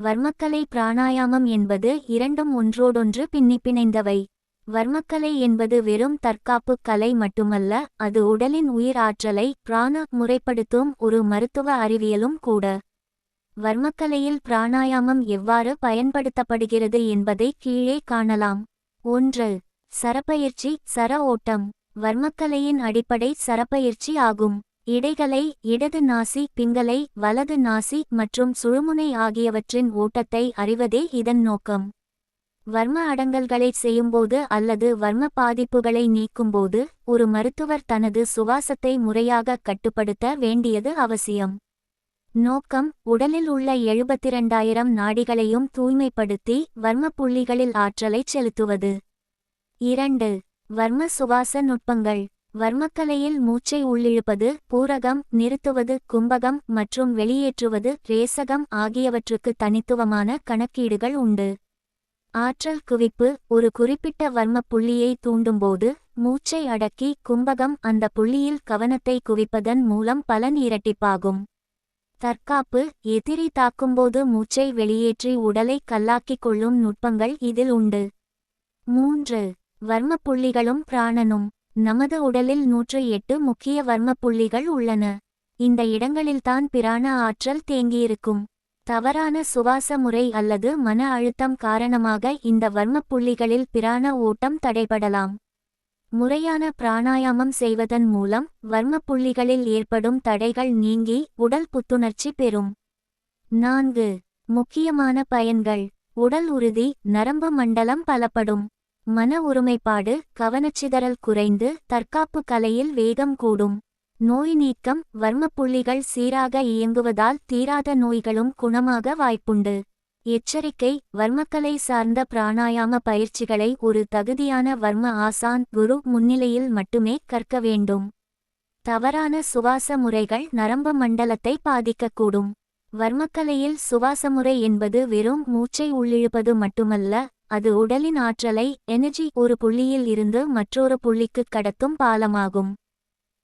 வர்மக்கலை பிராணாயாமம் என்பது இரண்டும் ஒன்றோடொன்று பின்னிப்பிணைந்தவை. வர்மக்கலை என்பது வெறும் தற்காப்பு கலை மட்டுமல்ல, அது உடலின் உயிர் ஆற்றலை பிராண முறைப்படுத்தும் ஒரு மருத்துவ அறிவியலும் கூட. வர்மக்கலையில் பிராணாயாமம் எவ்வாறு பயன்படுத்தப்படுகிறது என்பதை கீழே காணலாம். 1. சரப்பயிற்சி. சர ஓட்டம் வர்மக்கலையின் அடிப்படை சரப்பயிற்சி ஆகும். இடைகளை, இடது நாசி, பிங்கலை, வலது நாசி மற்றும் சுழுமுனை ஆகியவற்றின் ஓட்டத்தை அறிவதே இதன் நோக்கம். வர்ம அடங்கல்களை செய்யும்போது அல்லது வர்ம பாதிப்புகளை நீக்கும்போது ஒரு மருத்துவர் தனது சுவாசத்தை முறையாக கட்டுப்படுத்த வேண்டியது அவசியம். நோக்கம்: உடலில் உள்ள 72,000 நாடிகளையும் தூய்மைப்படுத்தி வர்ம புள்ளிகளில் ஆற்றலைச் செலுத்துவது. 2. வர்ம சுவாச நுட்பங்கள். வர்மக்கலையில் மூச்சை உள்ளிழுப்பது, பூரகம், நிறுத்துவது, கும்பகம் மற்றும் வெளியேற்றுவது, ரேசகம் ஆகியவற்றுக்கு தனித்துவமான கணக்கீடுகள் உண்டு. ஆற்றல் குவிப்பு: ஒரு குறிப்பிட்ட வர்ம புள்ளியை தூண்டும்போது மூச்சை அடக்கி கும்பகம் அந்த புள்ளியில் கவனத்தை குவிப்பதன் மூலம் பலன் இரட்டிப்பாகும். தற்காப்பு: எதிரி தாக்கும்போது மூச்சை வெளியேற்றி உடலை கல்லாக்கிக் கொள்ளும் நுட்பங்கள் இதில் உண்டு. 3. வர்ம புள்ளிகளும் பிராணனும். நமது உடலில் 108 முக்கிய வர்ம புள்ளிகள் உள்ளன. இந்த இடங்களில்தான் பிராண ஆற்றல் தேங்கியிருக்கும். தவறான சுவாச முறை அல்லது மன அழுத்தம் காரணமாக இந்த வர்ம புள்ளிகளில் பிராண ஓட்டம் தடைபடலாம். முறையான பிராணாயாமம் செய்வதன் மூலம் வர்ம புள்ளிகளில் ஏற்படும் தடைகள் நீங்கி உடல் புத்துணர்ச்சி பெறும். 4. முக்கியமான பயன்கள். உடல் உறுதி, நரம்பு மண்டலம் பலப்படும். மன ஒருமைப்பாடு, கவனச்சிதறல் குறைந்து தற்காப்பு கலையில் வேகம் கூடும். நோய் நீக்கம்: வர்ம புள்ளிகள் சீராக இயங்குவதால் தீராத நோய்களும் குணமாக வாய்ப்புண்டு. எச்சரிக்கை: வர்மக்கலை சார்ந்த பிராணாயாம பயிற்சிகளை ஒரு தகுதியான வர்ம ஆசான் குரு முன்னிலையில் மட்டுமே கற்க வேண்டும். தவறான சுவாச முறைகள் நரம்பு மண்டலத்தை பாதிக்கக்கூடும். வர்மக்கலையில் சுவாசமுறை என்பது வெறும் மூச்சை உள்ளிழுப்பது மட்டுமல்ல, அது உடலின் ஆற்றலை எனர்ஜி ஒரு புள்ளியில் இருந்து மற்றொரு புள்ளிக்கு கடத்தும் பாலமாகும்.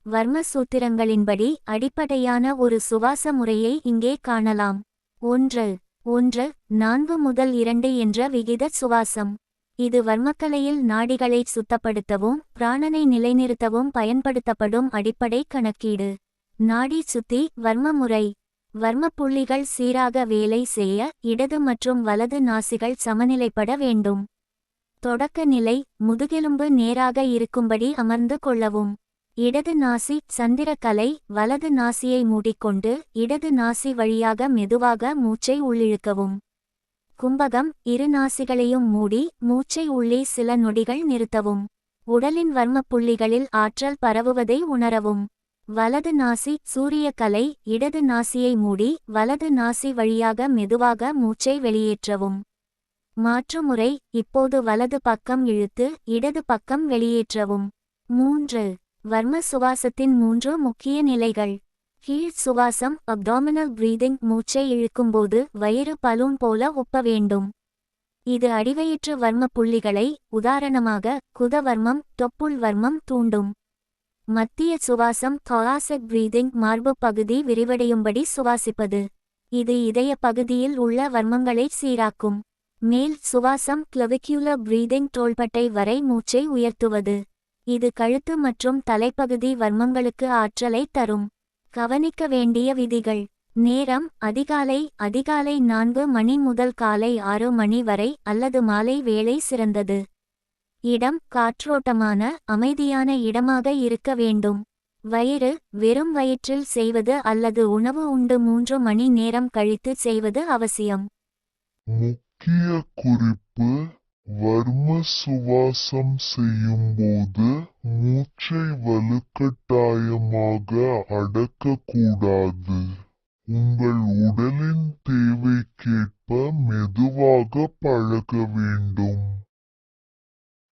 வர்ம சூத்திரங்களின்படி அடிப்படையான ஒரு சுவாச முறையை இங்கே காணலாம். 1. 4 முதல் 2 என்ற விகித சுவாசம். இது வர்மக்கலையில் நாடிகளை சுத்தப்படுத்தவும் பிராணனை நிலைநிறுத்தவும் பயன்படுத்தப்படும் அடிப்படை கணக்கீடு. நாடி சுத்தி. வர்ம முறை. வர்ம புள்ளிகள் சீராக வேலை செய்ய இடது மற்றும் வலது நாசிகள் சமநிலைப்பட வேண்டும். தொடக்க நிலை: முதுகெலும்பு நேராக இருக்கும்படி அமர்ந்து கொள்ளவும். இடது நாசி சந்திரக்கலை, வலது நாசியை மூடிக்கொண்டு இடது நாசி வழியாக மெதுவாக மூச்சை உள்ளிழுக்கவும். கும்பகம்: இரு நாசிகளையும் மூடி மூச்சை உள்ளே சில நொடிகள் நிறுத்தவும். உடலின் வர்ம புள்ளிகளில் ஆற்றல் பரவுவதை உணரவும். வலது நாசி சூரிய கலை, இடது நாசியை மூடி வலது நாசி வழியாக மெதுவாக மூச்சை வெளியேற்றவும். மாற்றுமுறை: இப்போது வலது பக்கம் இழுத்து இடது பக்கம் வெளியேற்றவும். 3. வர்ம சுவாசத்தின் 3 முக்கிய நிலைகள். கீழ் சுவாசம் அப்டாமினல் பிரீதிங்: மூச்சை இழுக்கும்போது வயிறு பலூன் போல ஒப்ப வேண்டும். இது அடிவயிற்று வர்ம புள்ளிகளை, உதாரணமாக குதவர்மம், தொப்புள் வர்மம் தூண்டும். மத்திய சுவாசம் thoracic பிரீதிங்: மார்பு பகுதி விரிவடையும்படி சுவாசிப்பது. இது இதய பகுதியில் உள்ள வர்மங்களை சீராக்கும். மேல் சுவாசம் clavicular பிரீதிங்: தோள்பட்டை வரை மூச்சை உயர்த்துவது. இது கழுத்து மற்றும் தலைப்பகுதி வர்மங்களுக்கு ஆற்றலை தரும். கவனிக்க வேண்டிய விதிகள். நேரம்: அதிகாலை 4 மணி முதல் காலை 6 மணி வரை அல்லது மாலை வேளை சிறந்தது. இடம்: காற்றோட்டமான, அமைதியான இடமாக இருக்க வேண்டும். வயிறு: வெறும் வயிற்றில் செய்வது அல்லது உணவு உண்டு 3 மணி நேரம் கழித்து செய்வது அவசியம். முக்கிய குறிப்பு: வர்ம சுவாசம் செய்யும்போது மூச்சை வலுக்கட்டாயமாக அடக்கக்கூடாது. உங்கள் உடலின் தேவைக்கேற்ப மெதுவாக பழக வேண்டும்.